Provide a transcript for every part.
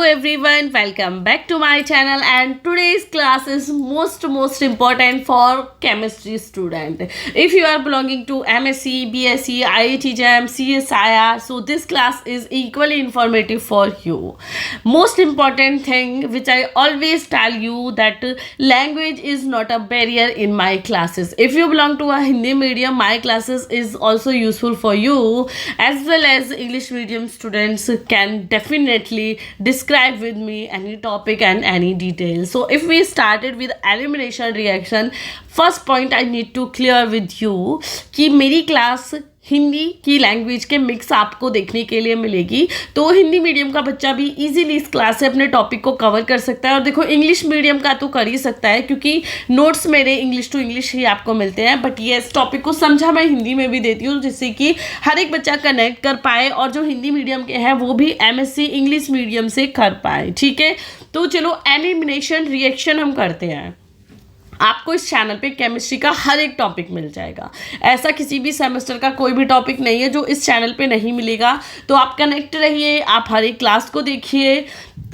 everyone, welcome back to my channel, and today's class is most important for chemistry student. If you are belonging to MSc, BSc, IIT JAM, CSIR, so this class is equally informative for you. Most important thing which I always tell you that language is not a barrier in my classes. If you belong to a Hindi medium, my classes is also useful for you, as well as English medium students can definitely describe with me any topic and any detail. So if we started with elimination reaction, first point I need to clear with you कि मेरी class Hindi की language के mix आपको देखने के लिए मिलेगी, तो हिंदी मीडियम का बच्चा भी इजीली इस क्लास से अपने टॉपिक को कवर कर सकता है। और देखो इंग्लिश मीडियम का तो कर ही सकता है क्योंकि नोट्स मेरे इंग्लिश टू इंग्लिश ही आपको मिलते हैं, बट ये इस टॉपिक को समझा मैं हिंदी में भी देती हूँ जिससे कि हर एक बच्चा कनेक्ट कर पाए और जो हिंदी मीडियम के हैं वो भी MSc इंग्लिश मीडियम से कर पाए। ठीक है, तो चलो एलिमिनेशन रिएक्शन हम करते हैं। आपको इस चैनल पे केमिस्ट्री का हर एक टॉपिक मिल जाएगा, ऐसा किसी भी सेमेस्टर का कोई भी टॉपिक नहीं है जो इस चैनल पे नहीं मिलेगा। तो आप कनेक्ट रहिए, आप हर एक क्लास को देखिए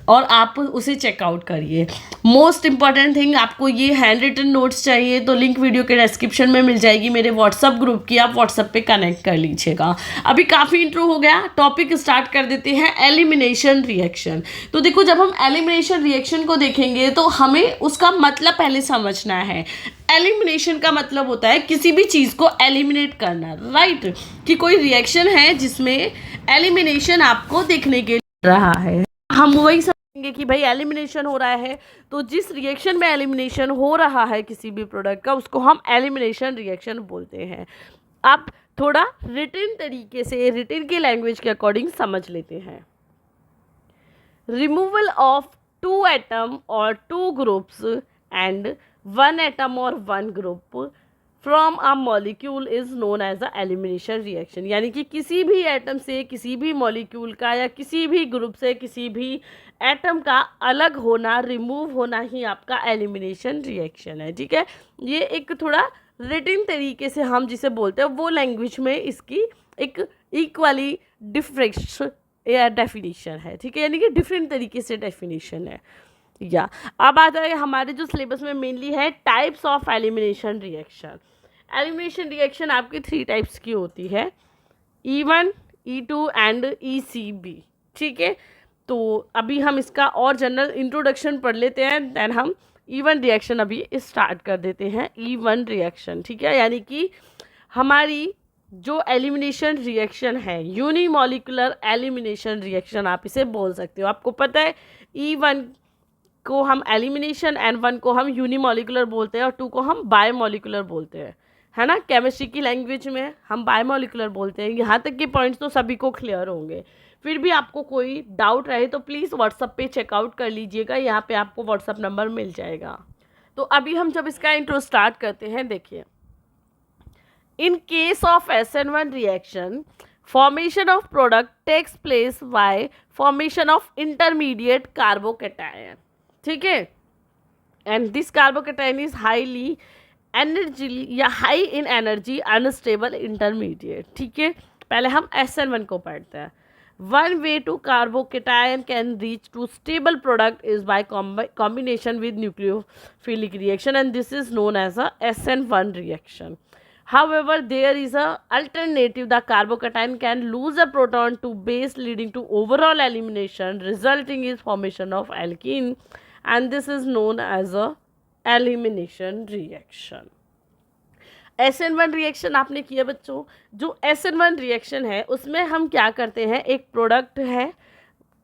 और आप उसे चेकआउट करिए। मोस्ट इंपॉर्टेंट थिंग, आपको ये हैंड रिटन नोट्स चाहिए तो लिंक वीडियो के डिस्क्रिप्शन में मिल जाएगी मेरे व्हाट्सअप ग्रुप की, आप व्हाट्सअप पे कनेक्ट कर लीजिएगा। अभी काफ़ी इंट्रो हो गया, टॉपिक स्टार्ट कर देते हैं एलिमिनेशन रिएक्शन। तो देखो जब हम एलिमिनेशन रिएक्शन को देखेंगे तो हमें उसका मतलब पहले समझना है। एलिमिनेशन का मतलब होता है किसी भी चीज़ को एलिमिनेट करना, राइट, कि कोई रिएक्शन है जिसमें एलिमिनेशन आपको देखने के लिए रहा है। हम वही समझेंगे कि भाई एलिमिनेशन हो रहा है, तो जिस रिएक्शन में एलिमिनेशन हो रहा है किसी भी प्रोडक्ट का उसको हम एलिमिनेशन रिएक्शन बोलते हैं। अब थोड़ा रिटन तरीके से, रिटन की लैंग्वेज के अकॉर्डिंग समझ लेते हैं। रिमूवल ऑफ 2 एटम और 2 ग्रुप्स एंड 1 एटम और 1 group from a molecule is known as an elimination reaction. यानी कि किसी भी एटम से, किसी भी मॉलिक्यूल का या किसी भी ग्रुप से किसी भी एटम का अलग होना, रिमूव होना ही आपका एलिमिनेशन रिएक्शन है। ठीक है, ये एक थोड़ा रिटन तरीके से हम जिसे बोलते हैं वो लैंग्वेज में इसकी एक इक्वली डिफरेंट या डेफिनेशन है। ठीक है, यानी कि डिफरेंट तरीके से डेफिनेशन है। या अब आ जाए हमारे जो सिलेबस में मेनली है types of elimination reaction. Elimination reaction आपकी 3 टाइप्स की होती है, E1, E2 एंड ECB। ठीक है, तो अभी हम इसका और जनरल इंट्रोडक्शन पढ़ लेते हैं, देन हम E1 रिएक्शन अभी स्टार्ट कर देते हैं। E1 रिएक्शन, ठीक है, यानी कि हमारी जो एलिमिनेशन रिएक्शन है, यूनिमॉलिकुलर एलिमिनेशन रिएक्शन आप इसे बोल सकते हो। आपको पता है E1 को हम एलिमिनेशन, N1 को हम यूनिमॉलिकुलर बोलते हैं और 2 को हम बायोमॉलिकुलर बोलते हैं, है ना। केमिस्ट्री की लैंग्वेज में हम बायोमॉलिकुलर बोलते हैं। यहाँ तक के पॉइंट्स तो सभी को क्लियर होंगे। फिर भी आपको कोई डाउट रहे तो प्लीज़ व्हाट्सअप पे चेकआउट कर लीजिएगा, यहाँ पे आपको व्हाट्सअप नंबर मिल जाएगा। तो अभी हम जब इसका इंट्रो स्टार्ट करते हैं, देखिए, in case of SN1 reaction formation of product takes place by formation of intermediate carbocation। ठीक है, and this carbocation is highly energy या high in energy unstable intermediate. ठीक है, पहले हम SN1 को पढ़ते हैं। One way to carbocation can reach to stable product is by combination with nucleophilic reaction and this is known as a SN1 रिएक्शन। However, there is a alternative. The carbocation can lose a proton to base, leading to overall elimination, resulting in formation of alkene, and this is known as a elimination reaction. SN1 reaction आपने किया बच्चों। जो SN1 reaction है उसमें हम क्या करते हैं, एक प्रोडक्ट है,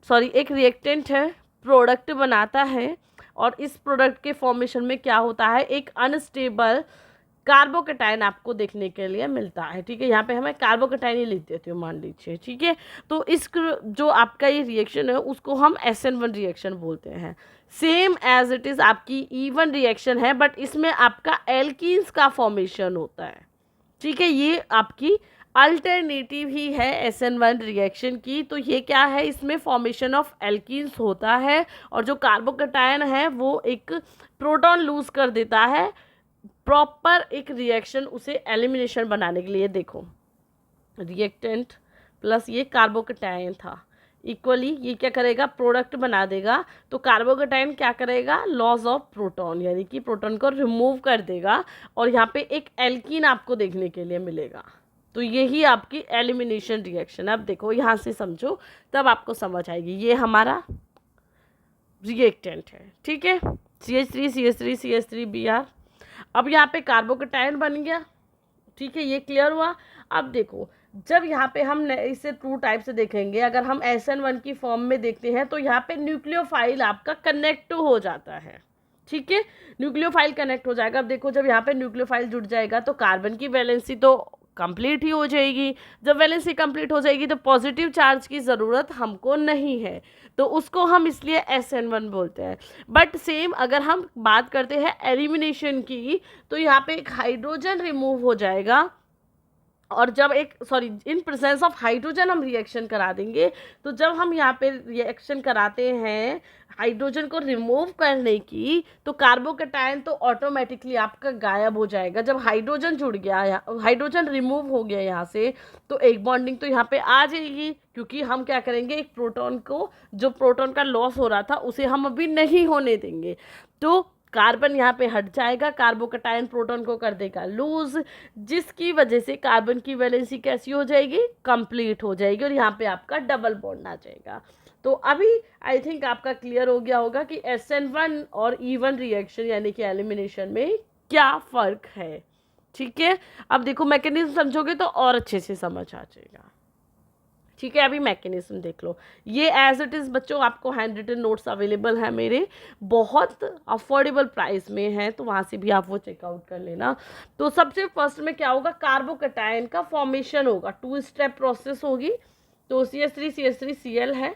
सॉरी एक रिएक्टेंट है, प्रोडक्ट बनाता है और इस प्रोडक्ट के फॉर्मेशन में क्या होता है, एक अनस्टेबल कार्बोकेटाइन आपको देखने के लिए मिलता है। ठीक है, यहाँ पे हमें कार्बोकेटाइन ही लिख देते हो मान लीजिए। ठीक है, तो इस जो आपका ये रिएक्शन है उसको हम SN1 रिएक्शन बोलते हैं। सेम एज इट इज़ आपकी E1 रिएक्शन है, बट इसमें आपका एल्कीन्स का फॉर्मेशन होता है। ठीक है, ये आपकी अल्टरनेटिव ही है SN1 रिएक्शन की। तो ये क्या है, इसमें फॉर्मेशन ऑफ एल्कीन्स होता है और जो कार्बोकेटाइन है वो एक प्रोटॉन लूज कर देता है प्रॉपर एक रिएक्शन उसे एलिमिनेशन बनाने के लिए। देखो, रिएक्टेंट प्लस ये कार्बोकेटाइन था, इक्वली ये क्या करेगा, प्रोडक्ट बना देगा। तो कार्बोकेटाइन क्या करेगा, लॉस ऑफ प्रोटॉन, यानी कि प्रोटॉन को रिमूव कर देगा और यहाँ पे एक एल्कीन आपको देखने के लिए मिलेगा। तो यही आपकी एलिमिनेशन रिएक्शन। अब देखो यहाँ से समझो, तब आपको समझ आएगी। ये हमारा रिएक्टेंट है, ठीक है, CH3 CH3 CH3 Br। अब यहाँ पे कार्बोकेटाइन बन गया, ठीक है, ये क्लियर हुआ। अब देखो, जब यहाँ पे हम इसे टू टाइप से देखेंगे, अगर हम SN1 की फॉर्म में देखते हैं तो यहाँ पे न्यूक्लियोफाइल आपका कनेक्ट हो जाता है, ठीक है, न्यूक्लियोफाइल कनेक्ट हो जाएगा। अब देखो, जब यहाँ पे न्यूक्लियोफाइल जुड़ जाएगा तो कार्बन की वैलेंसी तो कंप्लीट ही हो जाएगी। जब वैलेंसी कंप्लीट हो जाएगी तो पॉजिटिव चार्ज की ज़रूरत हमको नहीं है, तो उसको हम इसलिए SN1 बोलते हैं। बट सेम अगर हम बात करते हैं एलिमिनेशन की, तो यहाँ पे एक हाइड्रोजन रिमूव हो जाएगा, और जब इन प्रेजेंस ऑफ हाइड्रोजन हम रिएक्शन करा देंगे। तो जब हम यहाँ पे रिएक्शन कराते हैं हाइड्रोजन को रिमूव करने की, तो कार्बोकेटाइन तो ऑटोमेटिकली आपका गायब हो जाएगा। जब हाइड्रोजन जुड़ गया, हाइड्रोजन रिमूव हो गया यहाँ से, तो एक बॉन्डिंग तो यहाँ पे आ जाएगी, क्योंकि हम क्या करेंगे, एक प्रोटॉन को, जो प्रोटॉन का लॉस हो रहा था उसे हम अभी नहीं होने देंगे। तो कार्बन यहाँ पे हट जाएगा, कार्बोकेटाइन प्रोटॉन को कर देगा लूज, जिसकी वजह से कार्बन की वैलेंसी कैसी हो जाएगी, कंप्लीट हो जाएगी, और यहाँ पे आपका डबल बॉन्ड आ जाएगा। तो अभी आई थिंक आपका क्लियर हो गया होगा कि SN1 और E1 रिएक्शन यानी कि एलिमिनेशन में क्या फ़र्क है, ठीक है। अब देखो मैकेनिज्म समझोगे तो और अच्छे से समझ आ जाएगा, ठीक है। अभी मैकेनिज्म देख लो, ये एज इट इज़ बच्चों आपको हैंड रिटन नोट्स अवेलेबल है मेरे, बहुत अफोर्डेबल प्राइस में है, तो वहाँ से भी आप वो चेकआउट कर लेना। तो सबसे फर्स्ट में क्या होगा, कार्बोकेटाइन का फॉर्मेशन होगा, 2 स्टेप प्रोसेस होगी। तो CH3 CH3 Cl है।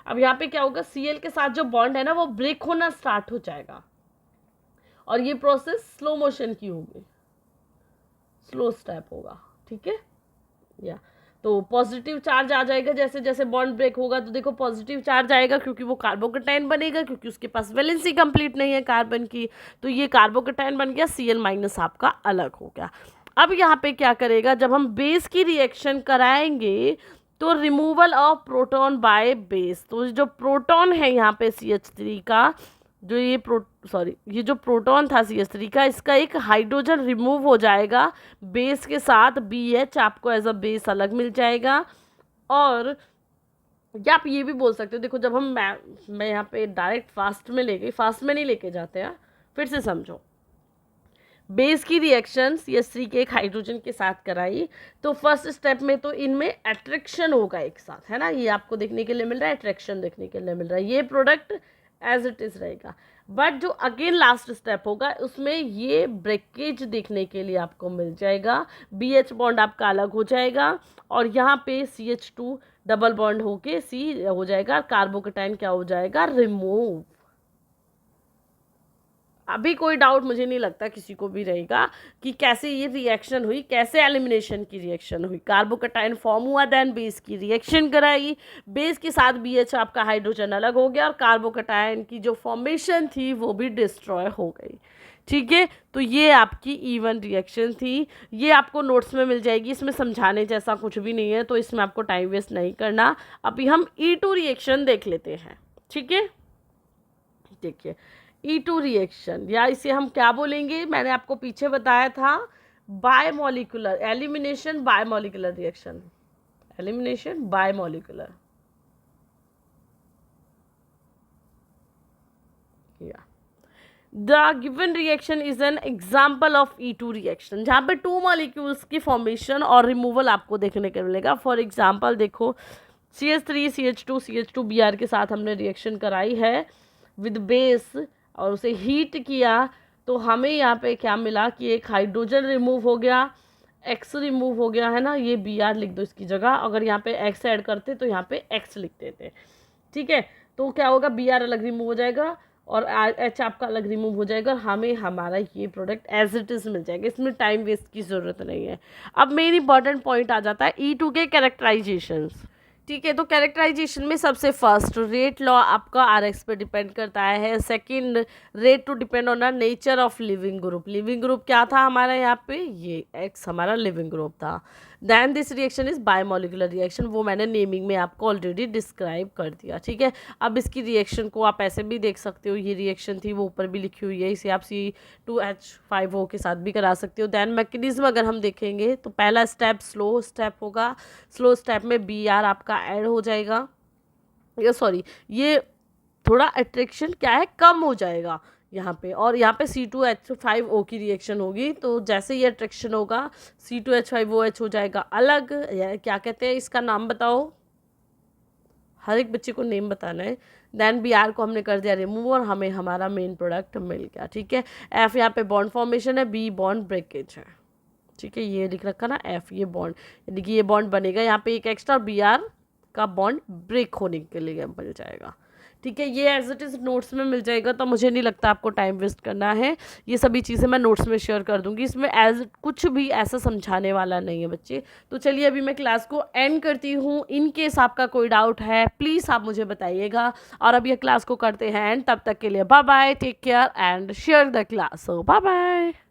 अब यहाँ पे क्या होगा, Cl के साथ जो बॉन्ड है ना वो ब्रेक होना स्टार्ट हो जाएगा, और ये प्रोसेस स्लो मोशन की होगी, स्लो स्टेप होगा, ठीक है। या तो पॉजिटिव चार्ज आ जाएगा, जैसे जैसे बॉन्ड ब्रेक होगा तो देखो पॉजिटिव चार्ज आएगा, क्योंकि वो कार्बोकेटाइन बनेगा, क्योंकि उसके पास वैलेंसी कंप्लीट नहीं है कार्बन की। तो ये कार्बोकेटाइन बन गया, Cl- आपका अलग हो गया। अब यहाँ पे क्या करेगा, जब हम बेस की रिएक्शन कराएंगे तो removal of proton by base, तो जो प्रोटॉन है यहाँ पे CH3 का, जो ये जो प्रोटॉन था CH3 का, इसका एक हाइड्रोजन रिमूव हो जाएगा बेस के साथ, BH आपको एज अ बेस अलग मिल जाएगा। और या आप ये भी बोल सकते हो, देखो जब हम मैं यहाँ पे डायरेक्ट फास्ट में नहीं लेके जाते हैं, फिर से समझो। बेस की रिएक्शन CH3 के एक हाइड्रोजन के साथ कराई, तो फर्स्ट स्टेप में तो इनमें अट्रैक्शन होगा एक साथ, है ना, ये आपको देखने के लिए मिल रहा है, अट्रैक्शन देखने के लिए मिल रहा है, ये प्रोडक्ट एज इट इज़ रहेगा। बट जो अगेन लास्ट स्टेप होगा उसमें ये ब्रेकेज देखने के लिए आपको मिल जाएगा, BH बॉन्ड आपका अलग हो जाएगा, और यहाँ पे CH2 डबल बॉन्ड होके C हो जाएगा, कार्बोकेटाइन क्या हो जाएगा, रिमूव। अभी कोई डाउट मुझे नहीं लगता किसी को भी रहेगा कि कैसे ये रिएक्शन हुई, कैसे एलिमिनेशन की रिएक्शन हुई। कार्बोकेटाइन फॉर्म हुआ, देन बेस की रिएक्शन कराई, बेस के साथ BH आपका हाइड्रोजन अलग हो गया, और कार्बोकेटाइन की जो फॉर्मेशन थी वो भी डिस्ट्रॉय हो गई, ठीक है। तो ये आपकी E1 रिएक्शन थी, ये आपको नोट्स में मिल जाएगी, इसमें समझाने जैसा कुछ भी नहीं है, तो इसमें आपको टाइम वेस्ट नहीं करना। अभी हम E2 रिएक्शन देख लेते हैं, ठीक है। देखिए E2 रिएक्शन, या इसे हम क्या बोलेंगे, मैंने आपको पीछे बताया था, bimolecular elimination, bimolecular reaction, elimination bimolecular. या the given reaction is an example of E2 reaction, जहाँ पे 2 मॉलिक्यूल्स की फॉर्मेशन और रिमूवल आपको देखने को मिलेगा। फॉर एग्जाम्पल देखो, CH3 CH2 Br के साथ हमने रिएक्शन कराई है विद बेस, और उसे हीट किया, तो हमें यहाँ पे क्या मिला कि एक हाइड्रोजन रिमूव हो गया, X रिमूव हो गया, है ना, ये Br लिख दो इसकी जगह, अगर यहाँ पे X ऐड करते तो यहाँ पे X लिख देते, ठीक है। तो क्या होगा, Br अलग रिमूव हो जाएगा और H आपका अलग रिमूव हो जाएगा, और हमें हमारा ये प्रोडक्ट एज इट इज़ मिल जाएगा, इसमें टाइम वेस्ट की ज़रूरत नहीं है। अब मेन इंपॉर्टेंट पॉइंट आ जाता है E2 के कैरेक्टराइजेशंस, ठीक है। तो कैरेक्टराइजेशन में सबसे फर्स्ट रेट लॉ आपका RX पे डिपेंड करता है, second rate to depend on the nature of leaving group, leaving group क्या था हमारा यहाँ पे, ये X हमारा लिविंग ग्रुप था। Then this reaction is bimolecular reaction, वो मैंने नेमिंग में आपको ऑलरेडी डिस्क्राइब कर दिया, ठीक है। अब इसकी रिएक्शन को आप ऐसे भी देख सकते हो, ये रिएक्शन थी वो ऊपर भी लिखी हुई है, इसे आप C2H5O के साथ भी करा सकते हो। देन मैकेनिज्म अगर हम देखेंगे तो पहला स्टेप स्लो स्टेप होगा, स्लो स्टेप में Br आपका ऐड हो जाएगा, ये सॉरी ये थोड़ा अट्रैक्शन क्या है कम हो जाएगा यहाँ पे, और यहाँ पे C2H5O की रिएक्शन होगी, तो जैसे ये अट्रैक्शन होगा C2H5OH हो जाएगा अलग, या क्या कहते हैं इसका नाम बताओ, हर एक बच्चे को नेम बताना है। देन Br को हमने कर दिया रिमूव और हमें हमारा मेन प्रोडक्ट मिल गया, ठीक है। F यहाँ पे बॉन्ड फॉर्मेशन है, B बॉन्ड ब्रेकेज है, ठीक है, ये लिख रखा ना F, ये बॉन्ड यानी कि ये बॉन्ड बनेगा, यहाँ पे एक एक्स्ट्रा Br का बॉन्ड ब्रेक होने के लिए मिल जाएगा, ठीक है। ये एज इट इज़ नोट्स में मिल जाएगा, तो मुझे नहीं लगता आपको टाइम वेस्ट करना है, ये सभी चीज़ें मैं नोट्स में शेयर कर दूंगी, इसमें एज कुछ भी ऐसा समझाने वाला नहीं है बच्चे। तो चलिए अभी मैं क्लास को एंड करती हूँ, इन केस आपका कोई डाउट है प्लीज़ आप मुझे बताइएगा, और अब ये क्लास को करते हैं एंड, तब तक के लिए bye bye, take care and share the class, bye bye.